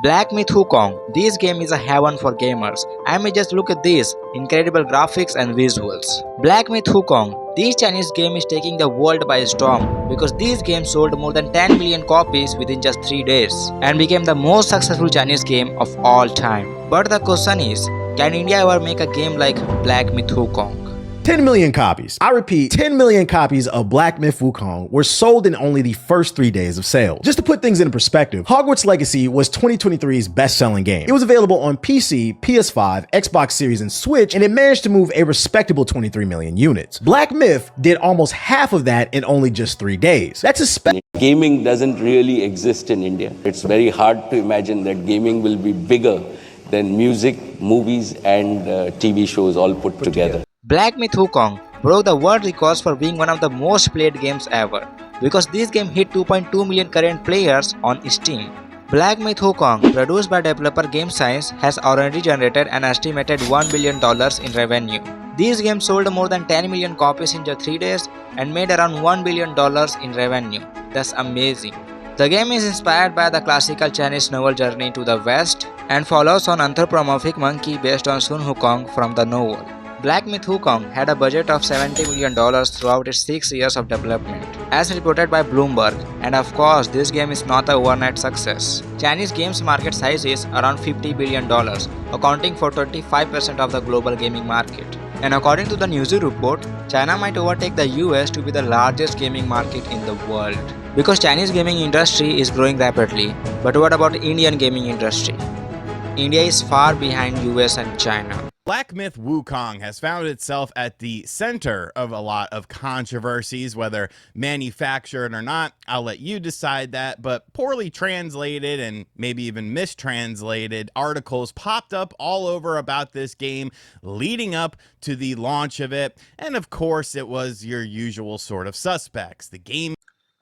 Black Myth Wukong. This game is a heaven for gamers. I mean, just look at this incredible graphics and visuals. Black Myth Wukong. This Chinese game is taking the world by storm because this game sold more than 10 million copies within just 3 days and became the most successful Chinese game of all time. But the question is, can India ever make a game like Black Myth Wukong? 10 million copies. I repeat, 10 million copies of Black Myth Wukong were sold in only the first 3 days of sales. Just to put things into perspective, Hogwarts Legacy was 2023's best-selling game. It was available on PC, PS5, Xbox Series, and Switch, and it managed to move a respectable 23 million units. Black Myth did almost half of that in only just 3 days. That's especially Gaming doesn't really exist in India. It's very hard to imagine that gaming will be bigger than music, movies, and TV shows all put together. Black Myth Wukong broke the world records for being one of the most played games ever because this game hit 2.2 million current players on Steam. Black Myth Wukong, produced by developer Game Science, has already generated an estimated $1 billion in revenue. This game sold more than 10 million copies in just 3 days and made around $1 billion in revenue. That's amazing. The game is inspired by the classical Chinese novel Journey to the West and follows an anthropomorphic monkey based on Sun Wukong from the novel. Black Myth Wukong had a budget of $70 million throughout its 6 years of development, as reported by Bloomberg, and of course this game is not a overnight success. Chinese games market size is around $50 billion, accounting for 25% of the global gaming market. And according to the Newzoo report, China might overtake the US to be the largest gaming market in the world. Because Chinese gaming industry is growing rapidly. But what about Indian gaming industry? India is far behind US and China. Black Myth Wukong has found itself at the center of a lot of controversies, whether manufactured or not. I'll let you decide that, but poorly translated and maybe even mistranslated articles popped up all over about this game leading up to the launch of it. And of course, it was your usual sort of suspects. The game.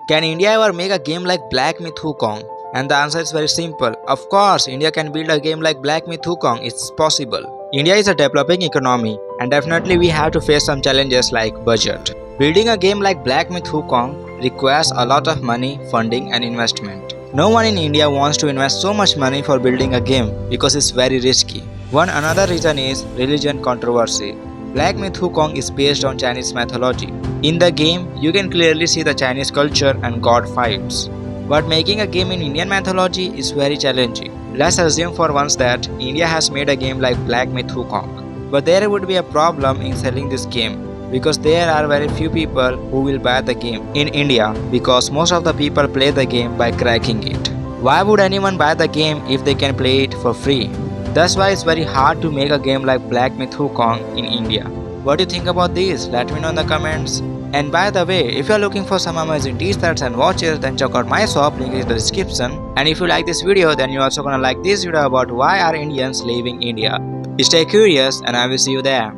Can India ever make a game like Black Myth Wukong? And the answer is very simple. Of course, India can build a game like Black Myth Wukong. It's possible. India is a developing economy and definitely we have to face some challenges like budget. Building a game like Black Myth Wukong requires a lot of money, funding and investment. No one in India wants to invest so much money for building a game because it's very risky. One another reason is religion controversy. Black Myth Wukong is based on Chinese mythology. In the game, you can clearly see the Chinese culture and god fights. But making a game in Indian mythology is very challenging. Let's assume for once that India has made a game like Black Myth Wukong. But there would be a problem in selling this game because there are very few people who will buy the game in India because most of the people play the game by cracking it. Why would anyone buy the game if they can play it for free? That's why it's very hard to make a game like Black Myth Wukong in India. What do you think about this? Let me know in the comments. And by the way, if you are looking for some amazing t-shirts and watches, then check out my shop, link is in the description. And if you like this video, then you're also gonna like this video about why are Indians leaving India. Stay curious and I will see you there.